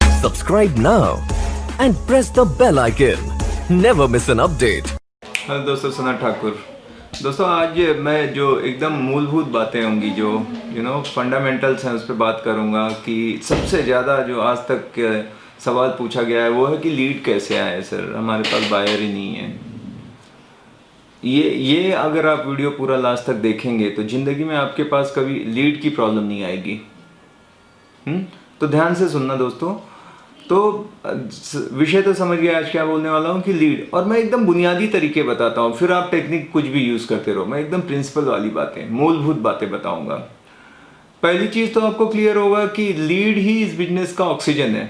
Subscribe now and press the bell icon. Never miss an update. Hello दोस्तों, सना ठाकुर। दोस्तों, आज मैं जो एकदम मूलभूत बातें होंगी, जो फंडामेंटल्स हैं, उस पर बात करूंगा कि सबसे ज़्यादा जो आज तक सवाल पूछा गया है वो है कि लीड कैसे आए सर, हमारे पास बायर ही नहीं है। ये अगर आप वीडियो पूरा लास्ट तक देखेंगे तो ज़िंदगी में आपके पास कभी लीड की प्रॉब्लम नहीं आएगी। तो ध्यान से सुनना दोस्तों। तो विषय तो समझ गया आज क्या बोलने वाला हूँ कि लीड, और मैं एकदम बुनियादी तरीके बताता हूँ, फिर आप टेक्निक कुछ भी यूज़ करते रहो। मैं एकदम प्रिंसिपल वाली बातें, मूलभूत बातें बताऊँगा। पहली चीज़ तो आपको क्लियर होगा कि लीड ही इस बिजनेस का ऑक्सीजन है।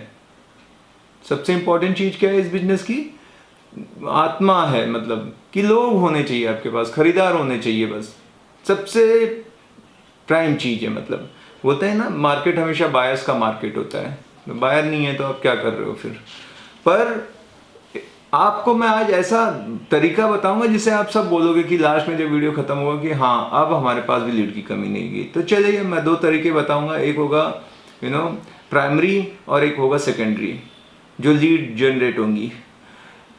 सबसे इंपॉर्टेंट चीज़ क्या है इस बिजनेस की? आत्मा है, मतलब कि लोग होने चाहिए आपके पास, खरीदार होने चाहिए, बस सबसे प्राइम चीज़ है। मतलब बोलते हैं ना, मार्केट हमेशा बायर्स का मार्केट होता है। बायर नहीं है तो आप क्या कर रहे हो फिर? पर आपको मैं आज ऐसा तरीका बताऊंगा जिससे आप सब बोलोगे कि लास्ट में जब वीडियो खत्म होगा कि हाँ, अब हमारे पास भी लीड की कमी नहीं गई। तो चलिए, मैं दो तरीके बताऊंगा। एक होगा प्राइमरी और एक होगा सेकेंडरी, जो लीड जनरेट होंगी।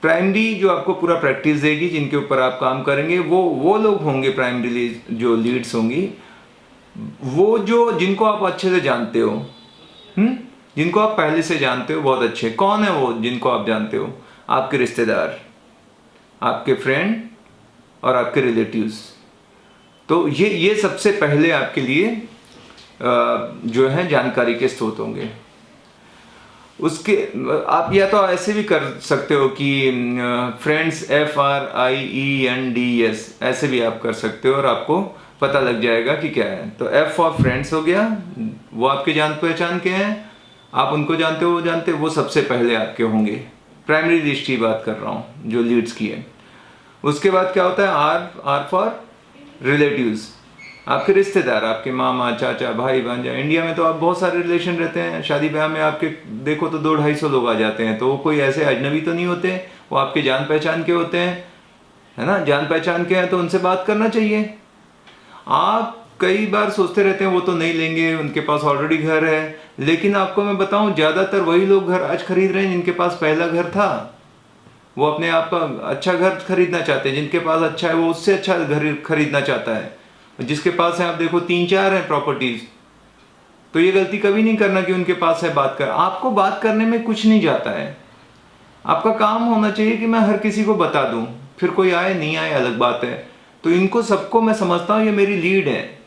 प्राइमरी जो आपको पूरा प्रैक्टिस देगी, जिनके ऊपर आप काम करेंगे, वो लोग होंगे प्राइमरी जो लीड्स होंगी, वो जिनको आप अच्छे से जानते हो, जिनको आप पहले से जानते हो बहुत अच्छे। कौन है वो जिनको आप जानते हो? आपके रिश्तेदार, आपके फ्रेंड और आपके रिलेटिव्स। तो ये सबसे पहले आपके लिए जो है जानकारी के स्रोत होंगे। उसके आप या तो ऐसे भी कर सकते हो कि फ्रेंड्स, FRIENDS, ऐसे भी आप कर सकते हो और आपको पता लग जाएगा कि क्या है। तो F फॉर फ्रेंड्स हो गया, वो आपके जान पहचान के हैं, आप उनको जानते हो, वो जानते हो, वो सबसे पहले आपके होंगे। प्राइमरी लिस्ट की बात कर रहा हूँ जो लीड्स की है। उसके बाद क्या होता है? R फॉर रिलेटिव्स, आपके रिश्तेदार, आपके मामा, चाचा, भाई, भांजा। इंडिया में तो आप बहुत सारे रिलेशन रहते हैं। शादी ब्याह में आपके देखो तो 200-250 लोग आ जाते हैं। तो वो कोई ऐसे अजनबी तो नहीं होते, वो आपके जान पहचान के होते हैं, है ना? जान पहचान के हैं तो उनसे बात करना चाहिए। आप कई बार सोचते रहते हैं वो तो नहीं लेंगे, उनके पास ऑलरेडी घर है। लेकिन आपको मैं बताऊं, ज़्यादातर वही लोग घर आज खरीद रहे हैं जिनके पास पहला घर था। वो अपने आप का अच्छा घर खरीदना चाहते हैं। जिनके पास अच्छा है वो उससे अच्छा घर खरीदना चाहता है। जिसके पास है, आप देखो 3-4 हैं प्रॉपर्टीज, तो ये गलती कभी नहीं करना कि उनके पास है बात कर। आपको बात करने में कुछ नहीं जाता है। आपका काम होना चाहिए कि मैं हर किसी को बता दूं, फिर कोई आए नहीं आए अलग बात है। तो इनको सबको मैं समझता हूं ये मेरी लीड है।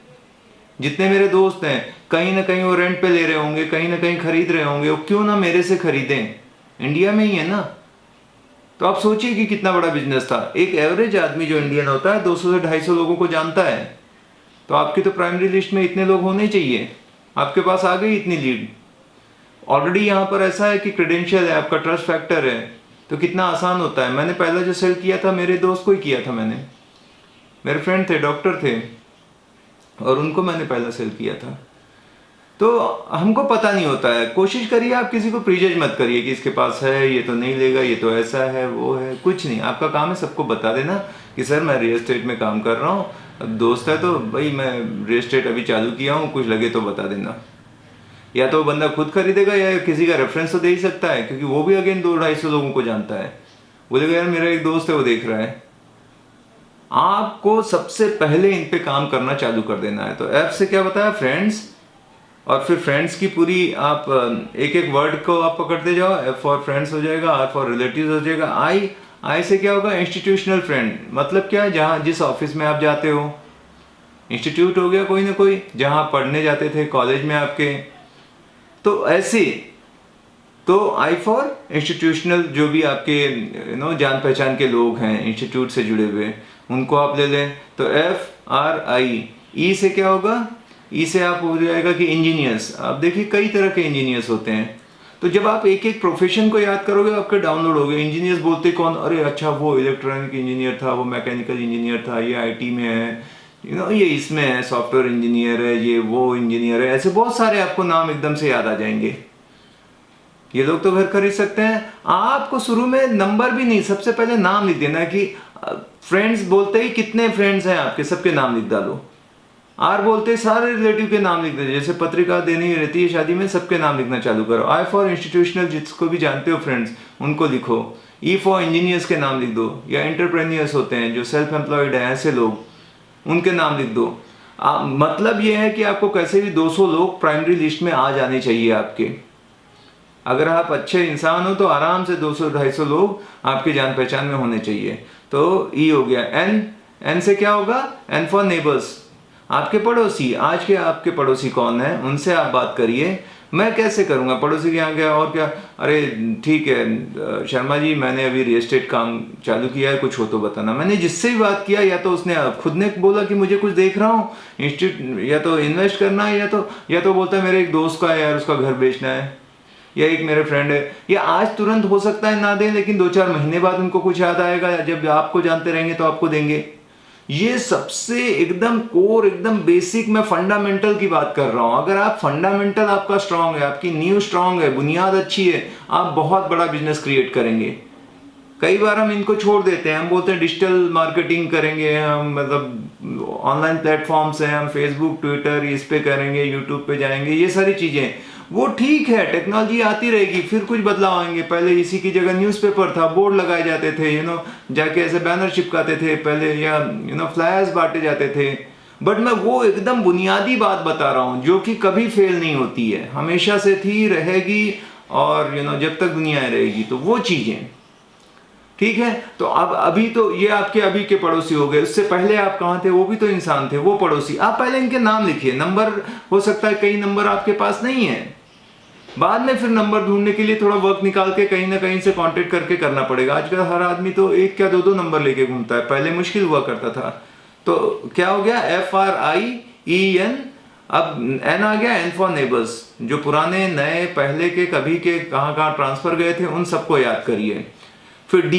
जितने मेरे दोस्त हैं, कहीं ना कहीं वो रेंट पे ले रहे होंगे, कहीं ना कहीं खरीद रहे होंगे, वो क्यों ना मेरे से खरीदें, इंडिया में ही है ना। तो आप सोचिए कि कितना बड़ा बिजनेस था। एक एवरेज आदमी जो इंडियन होता है 200 से 250 लोगों को जानता है। तो आपकी तो प्राइमरी लिस्ट में इतने लोग होने चाहिए। आपके पास आ गई इतनी लीड ऑलरेडी। यहाँ पर ऐसा है कि क्रेडेंशियल है, आपका ट्रस्ट फैक्टर है, तो कितना आसान होता है। मैंने पहला जो सेल किया था मेरे दोस्त को ही किया था मैंने। मेरे फ्रेंड थे, डॉक्टर थे, और उनको मैंने पहला सेल किया था। तो हमको पता नहीं होता है। कोशिश करिए, आप किसी को प्रीजज मत करिए कि इसके पास है, ये तो नहीं लेगा, ये तो ऐसा है, वो है। कुछ नहीं, आपका काम है सबको बता देना कि सर मैं रियल एस्टेट में काम कर रहा हूँ। अब दोस्त है तो भाई मैं रियल एस्टेट अभी चालू किया हूँ, कुछ लगे तो बता देना। या तो बंदा खुद खरीदेगा या किसी का रेफरेंस तो दे ही सकता है, क्योंकि वो भी अगेन 200-250 लोगों को जानता है। बोलेगा यार मेरा एक दोस्त है वो देख रहा है। आपको सबसे पहले इन पे काम करना चालू कर देना है। तो एफ से क्या बताया? फ्रेंड्स, और फिर फ्रेंड्स की पूरी आप एक एक वर्ड को आप पकड़ते जाओ। एफ फॉर फ्रेंड्स हो जाएगा, आर फॉर रिलेटिव्स हो जाएगा। आई से क्या होगा? Institutional friend. मतलब क्या है? जहाँ जिस ऑफिस में आप जाते हो, इंस्टीट्यूट हो गया कोई ना कोई, जहाँ पढ़ने जाते थे कॉलेज में आपके, तो ऐसे। तो आई फॉर इंस्टीट्यूशनल, जो भी आपके जान पहचान के लोग हैं इंस्टीट्यूट से जुड़े हुए, उनको आप ले लें। तो FRI। ई से क्या होगा? ई से आप हो जाएगा कि इंजीनियर्स। आप देखिए कई तरह के इंजीनियर्स होते हैं। तो जब आप एक एक प्रोफेशन को याद करोगे आपके डाउनलोड हो गए। इंजीनियर्स बोलते कौन? अरे अच्छा, वो इलेक्ट्रॉनिक इंजीनियर था, वो मैकेनिकल इंजीनियर था, ये IT में है, ये इसमें है, सॉफ्टवेयर इंजीनियर है, ये वो इंजीनियर है। ऐसे बहुत सारे आपको नाम एकदम से याद आ जाएंगे। ये लोग तो घर खरीद सकते हैं। आपको शुरू में नंबर भी नहीं, सबसे पहले नाम लिख देना कि फ्रेंड्स बोलते ही कितने फ्रेंड्स हैं आपके, सबके नाम लिख डालो। आर बोलते सारे रिलेटिव के नाम लिख दो, जैसे पत्रिका देनी रहती है शादी में, सबके नाम लिखना चालू करो। आई फॉर इंस्टीट्यूशनल, जिसको भी जानते हो फ्रेंड्स उनको लिखो। ई फॉर इंजीनियर्स के नाम लिख दो, या एंटरप्रेन्योर्स होते हैं जो सेल्फ एम्प्लॉयड है ऐसे लोग, उनके नाम लिख दो। मतलब ये है कि आपको कैसे भी 200 लोग प्राइमरी लिस्ट में आ जाने चाहिए आपके। अगर आप अच्छे इंसान हो तो आराम से 200-250 लोग आपकी जान पहचान में होने चाहिए। तो ई हो गया। एन से क्या होगा? एन फॉर नेबर्स, आपके पड़ोसी। आज के आपके पड़ोसी कौन है, उनसे आप बात करिए। मैं कैसे करूंगा, पड़ोसी के यहाँ गया और क्या, अरे ठीक है शर्मा जी मैंने अभी रियल एस्टेट काम चालू किया है, कुछ हो तो बताना। मैंने जिससे भी बात किया, या तो उसने खुद ने बोला कि मुझे कुछ देख रहा हूँ इंस्टीट्यूट, या तो इन्वेस्ट करना है, या तो बोलता है मेरे एक दोस्त का है यार उसका घर बेचना है, या एक मेरे फ्रेंड है। या आज तुरंत हो सकता है ना दें, लेकिन 2-4 महीने बाद उनको कुछ याद आएगा, जब आपको जानते रहेंगे तो आपको देंगे। ये सबसे एकदम कोर, एकदम बेसिक, मैं फंडामेंटल की बात कर रहा हूं। अगर आप फंडामेंटल आपका स्ट्रांग है, आपकी नींव स्ट्रांग है, बुनियाद अच्छी है, आप बहुत बड़ा बिजनेस क्रिएट करेंगे। कई बार हम इनको छोड़ देते हैं, हम बोलते हैं डिजिटल मार्केटिंग करेंगे हम, मतलब ऑनलाइन प्लेटफॉर्म्स हैं, हम फेसबुक ट्विटर इस पे करेंगे, यूट्यूब पे जाएंगे, ये सारी चीजें वो ठीक है, टेक्नोलॉजी आती रहेगी, फिर कुछ बदलाव आएंगे। पहले इसी की जगह न्यूज़पेपर था, बोर्ड लगाए जाते थे, जाके ऐसे बैनर चिपकाते थे पहले, या फ्लायर्स बांटे जाते थे। बट मैं वो एकदम बुनियादी बात बता रहा हूँ जो कि कभी फेल नहीं होती है, हमेशा से थी, रहेगी, और जब तक दुनिया रहेगी। तो वो चीजें ठीक है। तो अब अभी तो ये आपके अभी के पड़ोसी हो गए, उससे पहले आप कहाँ थे, वो भी तो इंसान थे, वो पड़ोसी। आप पहले इनके नाम लिखिए। नंबर हो सकता है कई नंबर आपके पास नहीं है, बाद में फिर नंबर ढूंढने के लिए थोड़ा वक्त निकाल के कहीं ना कहीं से कांटेक्ट करके करना पड़ेगा। आजकल हर आदमी तो एक क्या 2-2 नंबर लेके घूमता है, पहले मुश्किल हुआ करता था। तो क्या हो गया, FRIEN, अब N आ गया, N फॉर नेबर्स। जो पुराने नए पहले के कभी के कहाँ कहाँ ट्रांसफर गए थे उन सबको याद करिए। फिर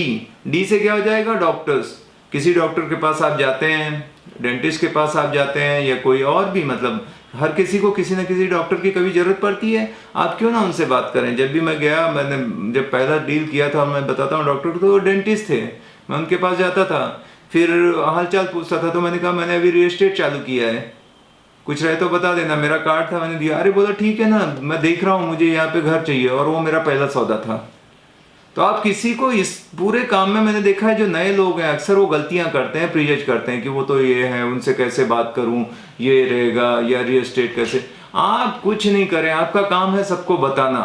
D से क्या हो जाएगा, डॉक्टर्स। किसी डॉक्टर के पास आप जाते हैं, डेंटिस्ट के पास आप जाते हैं, या कोई और भी, मतलब हर किसी को किसी न किसी डॉक्टर की कभी जरूरत पड़ती है। आप क्यों ना उनसे बात करें। जब भी मैं गया, मैंने जब पहला डील किया था, मैं बताता हूँ डॉक्टर तो वो डेंटिस्ट थे, मैं उनके पास जाता था, फिर हालचाल पूछता था। तो मैंने कहा मैंने अभी रियल एस्टेट चालू किया है, कुछ रहे तो बता देना। मेरा कार्ड था, मैंने दिया। अरे बोला ठीक है ना, मैं देख रहा हूँ, मुझे यहाँ पे घर चाहिए, और वो मेरा पहला सौदा था। तो आप किसी को इस पूरे काम में, मैंने देखा है जो नए लोग हैं अक्सर वो गलतियां करते हैं, प्रीजज करते हैं कि वो तो ये है, उनसे कैसे बात करूं, ये रहेगा, या रियल एस्टेट कैसे। आप कुछ नहीं करें, आपका काम है सबको बताना।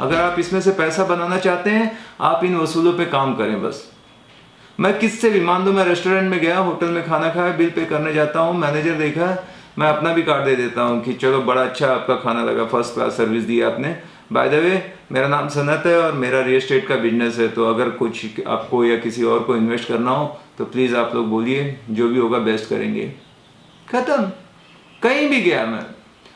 अगर आप इसमें से पैसा बनाना चाहते हैं, आप इन वसूलों पे काम करें बस। मैं किससे भी, मान लो मैं रेस्टोरेंट में गया, होटल में खाना खाया, बिल पे करने जाता हूँ, मैनेजर देखा, मैं अपना भी कार्ड दे देता हूँ कि चलो बड़ा अच्छा आपका खाना लगा, फर्स्ट क्लास सर्विस दी आपने। बाय द वे मेरा नाम सनत है और मेरा रियल एस्टेट का बिजनेस है, तो अगर कुछ आपको या किसी और को इन्वेस्ट करना हो तो प्लीज़ आप लोग बोलिए, जो भी होगा बेस्ट करेंगे। खत्म। कहीं भी गया, मैं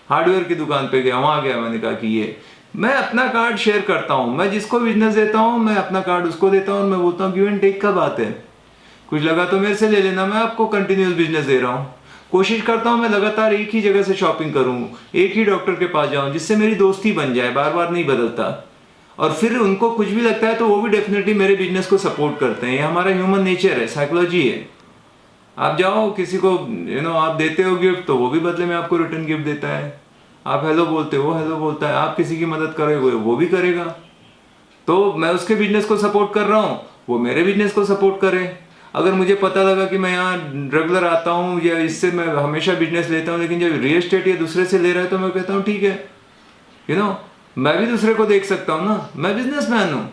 हार्डवेयर की दुकान पे गया, वहाँ गया, मैंने कहा कि ये मैं अपना कार्ड शेयर करता हूँ। मैं जिसको बिजनेस देता हूँ मैं अपना कार्ड उसको देता हूँ, मैं बोलता हूँ गिव एंड टेक का बात है, कुछ लगा तो मेरे से ले लेना, मैं आपको कंटिन्यूस बिजनेस दे रहा हूँ। कोशिश करता हूँ मैं लगातार एक ही जगह से शॉपिंग करूँ, एक ही डॉक्टर के पास जाऊँ, जिससे मेरी दोस्ती बन जाए, बार बार नहीं बदलता। और फिर उनको कुछ भी लगता है तो वो भी डेफिनेटली मेरे बिजनेस को सपोर्ट करते हैं। ये हमारा ह्यूमन नेचर है, साइकोलॉजी है। आप जाओ किसी को आप देते हो गिफ्ट, तो वो भी बदले में आपको रिटर्न गिफ्ट देता है। आप हेलो बोलते हो, वो हेलो बोलता है। आप किसी की मदद करोगे, वो भी करेगा। तो मैं उसके बिजनेस को सपोर्ट कर रहा हूँ, वो मेरे बिजनेस को सपोर्ट करे। अगर मुझे पता लगा कि मैं यहाँ रेगुलर आता हूँ या इससे मैं हमेशा बिजनेस लेता हूँ, लेकिन जब रियल एस्टेट या दूसरे से ले रहा है तो मैं कहता हूँ ठीक है, मैं भी दूसरे को देख सकता हूँ ना, मैं बिजनेसमैन हूँ।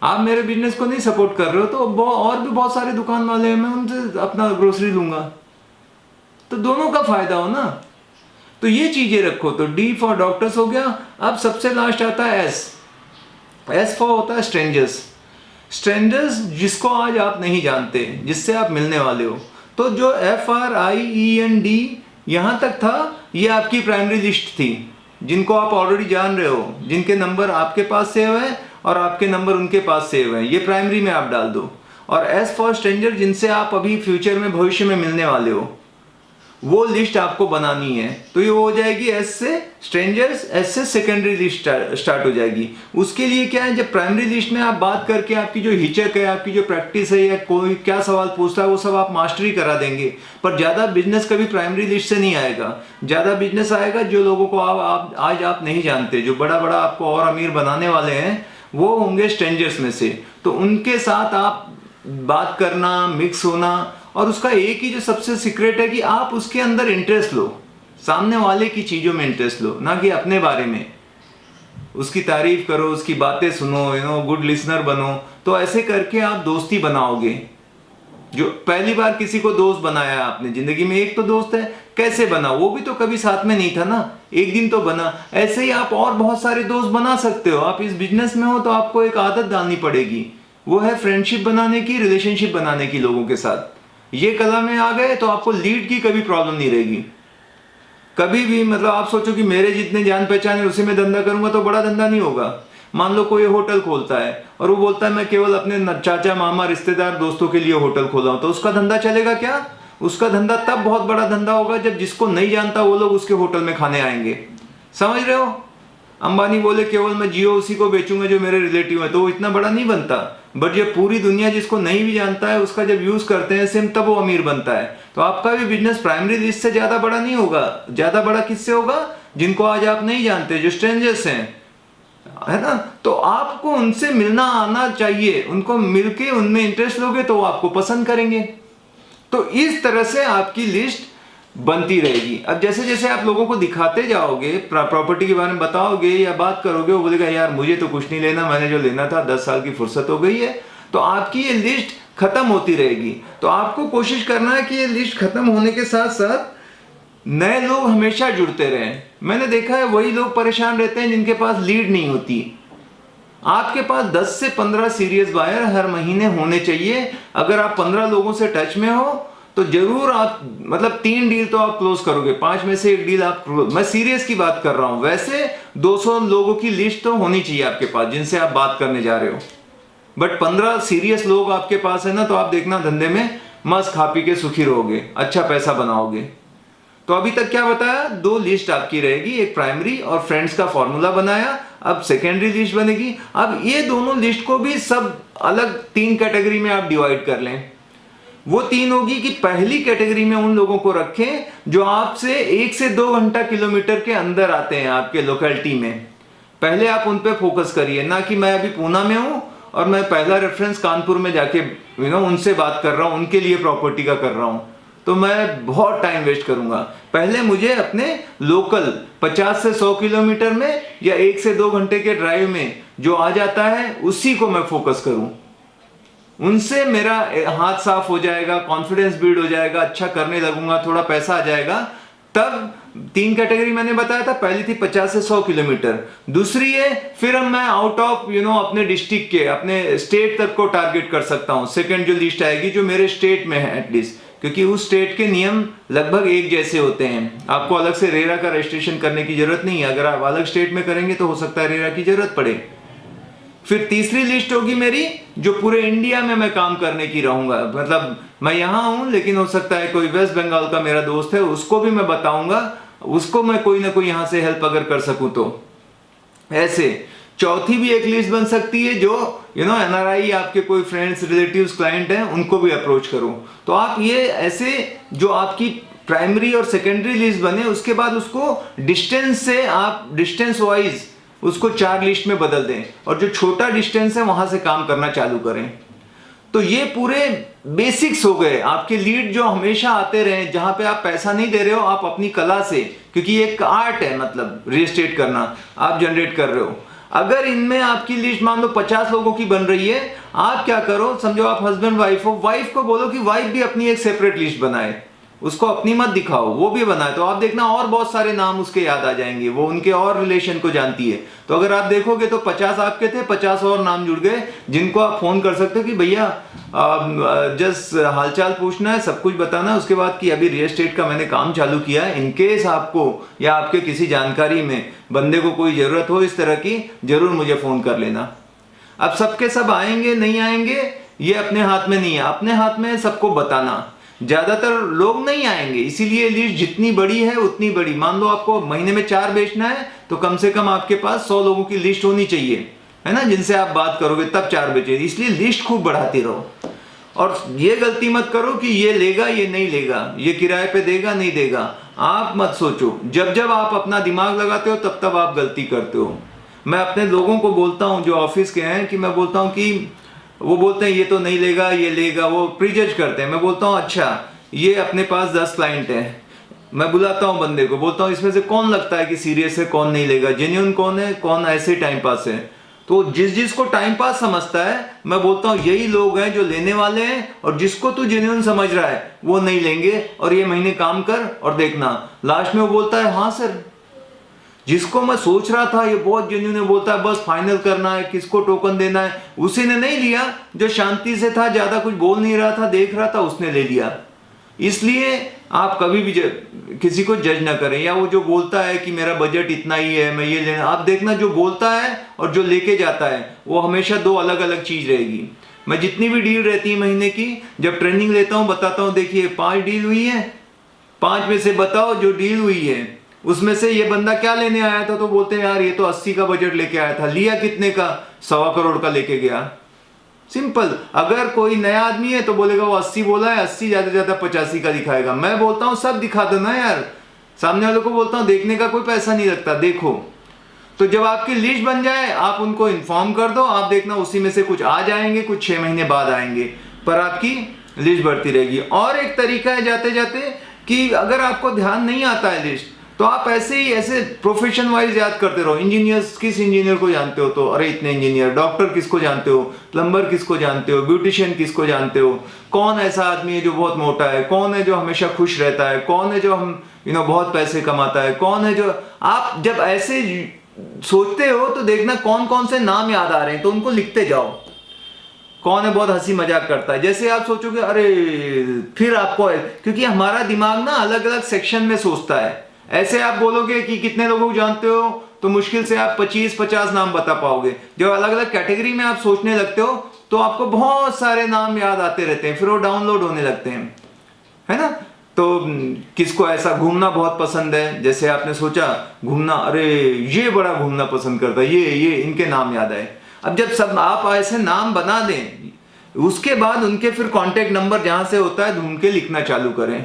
आप मेरे बिजनेस को नहीं सपोर्ट कर रहे हो तो और भी बहुत सारे दुकान वाले हैं, मैं उनसे अपना ग्रोसरी लूंगा, तो दोनों का फायदा हो ना। तो ये चीजें रखो। तो डी फॉर डॉक्टर्स हो गया। अब सबसे लास्ट आता है एस फॉर होता है स्ट्रेंजर्स। स्ट्रेंजर्स जिसको आज आप नहीं जानते, जिससे आप मिलने वाले हो। तो जो FRIEND यहाँ तक था, ये आपकी प्राइमरी लिस्ट थी, जिनको आप ऑलरेडी जान रहे हो, जिनके नंबर आपके पास सेव है और आपके नंबर उनके पास सेव है, ये प्राइमरी में आप डाल दो। और एस फॉर स्ट्रेंजर, जिनसे आप अभी फ्यूचर में, भविष्य में मिलने वाले हो। वो लिस्ट आपको बनानी है। तो ये हो जाएगी एस से स्ट्रेंजर्स, एस से सेकेंडरी लिस्ट स्टार्ट हो जाएगी। उसके लिए क्या है, जब प्राइमरी लिस्ट में आप बात करके आपकी जो हिचक है, आपकी जो प्रैक्टिस है, या कोई क्या सवाल पूछता है वो सब आप मास्टरी करा देंगे। पर ज़्यादा बिजनेस कभी प्राइमरी लिस्ट से नहीं आएगा। ज़्यादा बिजनेस आएगा जो लोगों को आप आज आप नहीं जानते, जो बड़ा बड़ा आपको और अमीर बनाने वाले हैं, वो होंगे स्ट्रेंजर्स में से। तो उनके साथ आप बात करना, मिक्स होना, और उसका एक ही जो सबसे सीक्रेट है कि आप उसके अंदर इंटरेस्ट लो, सामने वाले की चीज़ों में इंटरेस्ट लो, ना कि अपने बारे में। उसकी तारीफ करो, उसकी बातें सुनो, गुड लिसनर बनो। तो ऐसे करके आप दोस्ती बनाओगे। जो पहली बार किसी को दोस्त बनाया आपने जिंदगी में, एक तो दोस्त है, कैसे बना? वो भी तो कभी साथ में नहीं था ना, एक दिन तो बना। ऐसे ही आप और बहुत सारे दोस्त बना सकते हो। आप इस बिजनेस में हो तो आपको एक आदत डालनी पड़ेगी, वो है फ्रेंडशिप बनाने की, रिलेशनशिप बनाने की लोगों के साथ। ये कला में आ गए तो आपको लीड की कभी प्रॉब्लम नहीं रहेगी। कभी भी मतलब आप सोचो कि मेरे जितने जान पहचान है उसी में धंधा करूंगा तो बड़ा धंधा नहीं होगा। मान लो कोई होटल खोलता है और वो बोलता है मैं केवल अपने चाचा मामा रिश्तेदार दोस्तों के लिए होटल खोला हूं, तो उसका धंधा चलेगा क्या? उसका धंधा तब बहुत बड़ा धंधा होगा जब जिसको नहीं जानता वो लोग उसके होटल में खाने आएंगे। समझ रहे हो? अंबानी बोले केवल मैं जियो उसी को बेचूंगा जो मेरे रिलेटिव है, तो वो इतना बड़ा नहीं बनता। बट ये पूरी दुनिया जिसको नहीं भी जानता है उसका जब यूज करते हैं सिम, तब वो अमीर बनता है। तो आपका भी बिजनेस प्राइमरी लिस्ट से ज्यादा बड़ा नहीं होगा। ज्यादा बड़ा किससे होगा? जिनको आज आप नहीं जानते, जो स्ट्रेंजर्स हैं, है ना? तो आपको उनसे मिलना आना चाहिए। उनको मिलके उनमें इंटरेस्ट लोगे तो वो आपको पसंद करेंगे। तो इस तरह से आपकी लिस्ट बनती रहेगी। अब जैसे जैसे आप लोगों को दिखाते जाओगे, प्रॉपर्टी के बारे में बताओगे या बात करोगे, वो बोलेगा यार मुझे तो कुछ नहीं लेना, मैंने जो लेना था 10 साल की फुर्सत हो गई है। तो आपकी ये लिस्ट खत्म होती रहेगी। तो आपको कोशिश करना है कि ये लिस्ट खत्म होने के साथ साथ नए लोग हमेशा जुड़ते रहें। मैंने देखा है वही लोग परेशान रहते हैं जिनके पास लीड नहीं होती। आपके पास 10 से 15 सीरियस बायर हर महीने होने चाहिए। अगर आप 15 लोगों से टच में हो तो जरूर आप मतलब 3 डील तो आप क्लोज करोगे, 5 में से 1 डील आप क्लोज। मैं सीरियस की बात कर रहा हूं। वैसे 200 लोगों की लिस्ट तो होनी चाहिए आपके पास जिनसे आप बात करने जा रहे हो। बट 15 सीरियस लोग आपके पास है ना, तो आप देखना धंधे में मस्त खा पी के सुखी रहोगे, अच्छा पैसा बनाओगे। तो अभी तक क्या बताया? 2 लिस्ट आपकी रहेगी, एक प्राइमरी और फ्रेंड्स का फॉर्मूला बनाया। अब सेकेंडरी लिस्ट बनेगी। अब ये दोनों लिस्ट को भी सब अलग 3 कैटेगरी में आप डिवाइड कर लें। वो 3 होगी कि पहली कैटेगरी में उन लोगों को रखें जो आपसे 1 से 2 घंटा किलोमीटर के अंदर आते हैं आपके लोकेलिटी में। पहले आप उन पे फोकस करिए, ना कि मैं अभी पूना में हूं और मैं पहला रेफरेंस कानपुर में जाके उनसे बात कर रहा हूं, उनके लिए प्रॉपर्टी का कर रहा हूं, तो मैं बहुत टाइम वेस्ट करूंगा। पहले मुझे अपने लोकल 50 से 100 किलोमीटर में या 1 से 2 घंटे के ड्राइव में जो आ जाता है उसी को मैं फोकस करूं। उनसे मेरा हाथ साफ हो जाएगा, कॉन्फिडेंस बिल्ड हो जाएगा, अच्छा करने लगूंगा, थोड़ा पैसा आ जाएगा। तब 3 कैटेगरी मैंने बताया था। पहली थी 50 से 100 किलोमीटर। दूसरी है फिर मैं आउट ऑफ अपने डिस्ट्रिक्ट के, अपने स्टेट तक को टारगेट कर सकता हूं। सेकंड जो लिस्ट आएगी जो मेरे स्टेट में है एटलीस्ट, क्योंकि उस स्टेट के नियम लगभग एक जैसे होते हैं। आपको अलग से रेरा का रजिस्ट्रेशन करने की जरूरत नहीं है। अगर आप अलग स्टेट में करेंगे तो हो सकता है रेरा की जरूरत पड़े। फिर तीसरी लिस्ट होगी मेरी जो पूरे इंडिया में मैं काम करने की रहूंगा। मतलब मैं यहां हूं लेकिन हो सकता है कोई वेस्ट बंगाल का मेरा दोस्त है, उसको भी मैं बताऊंगा, उसको मैं कोई ना कोई यहां से हेल्प अगर कर सकूं तो। ऐसे चौथी भी एक लिस्ट बन सकती है जो एनआरआई आपके कोई फ्रेंड्स, रिलेटिव्स, क्लाइंट हैं, उनको भी अप्रोच करूं। तो आप ये ऐसे जो आपकी प्राइमरी और सेकेंडरी लिस्ट बने, उसके बाद उसको डिस्टेंस से आप डिस्टेंस वाइज उसको 4 लिस्ट में बदल दें और जो छोटा डिस्टेंस है वहां से काम करना चालू करें। तो ये पूरे बेसिक्स हो गए आपके लीड जो हमेशा आते रहे, जहां पे आप पैसा नहीं दे रहे हो, आप अपनी कला से, क्योंकि ये एक आर्ट है, मतलब रियल एस्टेट करना, आप जनरेट कर रहे हो। अगर इनमें आपकी लिस्ट मान लो 50 लोगों की बन रही है, आप क्या करो, समझो आप हस्बैंड वाइफ हो, वाइफ को बोलो कि वाइफ भी अपनी एक सेपरेट लिस्ट बनाए, उसको अपनी मत दिखाओ, वो भी बनाए। तो आप देखना और बहुत सारे नाम उसके याद आ जाएंगे, वो उनके और रिलेशन को जानती है। तो अगर आप देखोगे तो 50 आपके थे, 50 और नाम जुड़ गए जिनको आप फोन कर सकते हो कि भैया जस्ट हालचाल पूछना है, सब कुछ बताना है, उसके बाद कि अभी रियल एस्टेट का मैंने काम चालू किया है, इनकेस आपको या आपके किसी जानकारी में बंदे को कोई जरूरत हो इस तरह की, जरूर मुझे फोन कर लेना। अब सबके सब आएंगे नहीं आएंगे ये अपने हाथ में नहीं है, अपने हाथ में है सबको बताना। ज्यादातर लोग नहीं आएंगे, इसीलिए लिस्ट जितनी बड़ी है उतनी बड़ी। मान लो आपको महीने में 4 बेचना है तो कम से कम आपके पास 100 लोगों की लिस्ट होनी चाहिए, है ना, जिनसे आप बात करोगे तब 4 बेचे। इसलिए लिस्ट खूब बढ़ाती रहो और ये गलती मत करो कि ये लेगा ये नहीं लेगा, ये किराए पे देगा नहीं देगा। आप मत सोचो, जब जब आप अपना दिमाग लगाते हो तब तब आप गलती करते हो। मैं अपने लोगों को बोलता हूँ जो ऑफिस के हैं कि मैं बोलता हूँ कि वो बोलते हैं ये तो नहीं लेगा ये लेगा, वो प्रीजज करते हैं। मैं बोलता हूँ अच्छा ये अपने पास 10 क्लाइंट है, मैं बुलाता हूँ बंदे को, बोलता हूँ इसमें से कौन लगता है कि सीरियस है, कौन नहीं लेगा, जेन्युइन कौन है, कौन ऐसे टाइम पास है। तो जिस जिसको टाइम पास समझता है मैं बोलता हूँ यही लोग हैं जो लेने वाले हैं, और जिसको तू जेन्युइन समझ रहा है वो नहीं लेंगे, और ये महीने काम कर और देखना लास्ट में वो बोलता है हाँ सर। जिसको मैं सोच रहा था ये बहुत जेन्युइन है, बोलता है बस फाइनल करना है, किसको टोकन देना है, उसी ने नहीं लिया। जो शांति से था, ज्यादा कुछ बोल नहीं रहा था, देख रहा था, उसने ले लिया। इसलिए आप कभी भी किसी को जज ना करें, या वो जो बोलता है कि मेरा बजट इतना ही है मैं ये लेना, आप देखना जो बोलता है और जो लेके जाता है वो हमेशा 2 अलग अलग चीज रहेगी। मैं जितनी भी डील रहती है महीने की, जब ट्रेनिंग लेता हूँ बताता हूँ देखिए 5 डील हुई है, 5 में से बताओ जो डील हुई है उसमें से ये बंदा क्या लेने आया था, तो बोलते हैं यार ये तो 80 का बजट लेके आया था, लिया कितने का, 1.25 करोड़ का लेके गया। सिंपल। अगर कोई नया आदमी है तो बोलेगा वो 80 बोला है, 80 ज्यादा ज्यादा 85 का दिखाएगा। मैं बोलता हूँ सब दिखा दो ना यार, सामने वालों को बोलता हूँ देखने का कोई पैसा नहीं लगता, देखो। तो जब आपकी लिस्ट बन जाए आप उनको इन्फॉर्म कर दो, आप देखना उसी में से कुछ आ जाएंगे, कुछ 6 महीने बाद आएंगे, पर आपकी लिस्ट बढ़ती रहेगी। और एक तरीका है जाते जाते कि अगर आपको ध्यान नहीं आता है लिस्ट, तो आप ऐसे ही ऐसे प्रोफेशन वाइज याद करते रहो। इंजीनियर्स, किस इंजीनियर को जानते हो, तो अरे इतने इंजीनियर। डॉक्टर किसको जानते हो, प्लम्बर किसको जानते हो, ब्यूटिशियन किसको जानते हो, कौन ऐसा आदमी है जो बहुत मोटा है, कौन है जो हमेशा खुश रहता है, कौन है जो हम बहुत पैसे कमाता है, कौन है जो। आप जब ऐसे सोचते हो तो देखना कौन कौन से नाम याद आ रहे हैं, तो उनको लिखते जाओ। कौन है बहुत हंसी मजाक करता है, जैसे आप सोचोगे अरे फिर आपको, क्योंकि हमारा दिमाग ना अलग अलग सेक्शन में सोचता है। ऐसे आप बोलोगे कि कितने लोगों को जानते हो तो मुश्किल से आप 25-50 नाम बता पाओगे। जब अलग अलग कैटेगरी में आप सोचने लगते हो तो आपको बहुत सारे नाम याद आते रहते हैं, फिर वो डाउनलोड होने लगते हैं, है ना। तो किसको ऐसा घूमना बहुत पसंद है, जैसे आपने सोचा घूमना, अरे ये बड़ा घूमना पसंद करता है, ये इनके नाम याद आए। अब जब सब आप ऐसे नाम बना दें, उसके बाद उनके फिर कॉन्टेक्ट नंबर जहां से होता है ढूंढ के लिखना चालू करें।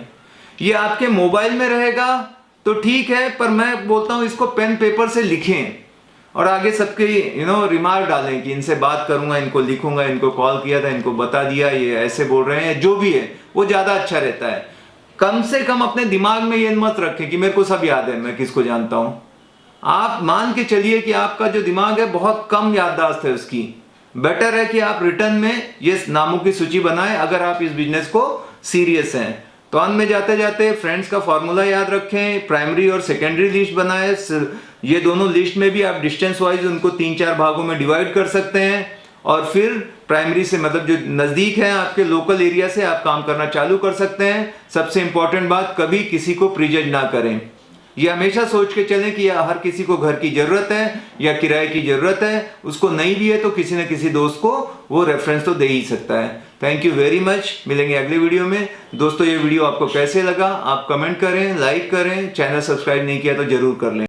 ये आपके मोबाइल में रहेगा तो ठीक है, पर मैं बोलता हूं इसको पेन पेपर से लिखें और आगे सबके रिमार्क डालें कि इनसे बात करूंगा, इनको लिखूंगा, इनको कॉल किया था, इनको बता दिया, ये ऐसे बोल रहे हैं, जो भी है वो ज्यादा अच्छा रहता है। कम से कम अपने दिमाग में ये मत रखें कि मेरे को सब याद है, मैं किसको जानता हूं। आप मान के चलिए कि आपका जो दिमाग है बहुत कम याददाश्त है उसकी। बेटर है कि आप रिटर्न में ये नामों की सूची बनाएं अगर आप इस बिजनेस को सीरियस हैं। तो अंत में जाते जाते फ्रेंड्स का फॉर्मूला याद रखें, प्राइमरी और सेकेंडरी लिस्ट बनाएं। ये दोनों लिस्ट में भी आप डिस्टेंस वाइज उनको 3-4 भागों में डिवाइड कर सकते हैं, और फिर प्राइमरी से मतलब जो नजदीक है आपके लोकल एरिया से आप काम करना चालू कर सकते हैं। सबसे इंपॉर्टेंट बात, कभी किसी को प्रीजज ना करें। ये हमेशा सोच के चलें कि हर किसी को घर की जरूरत है या किराए की जरूरत है, उसको नहीं भी है तो किसी न किसी दोस्त को वो रेफरेंस तो दे ही सकता है। थैंक यू वेरी मच, मिलेंगे अगले वीडियो में। दोस्तों ये वीडियो आपको कैसे लगा आप कमेंट करें, लाइक करें, चैनल सब्सक्राइब नहीं किया तो जरूर कर लें।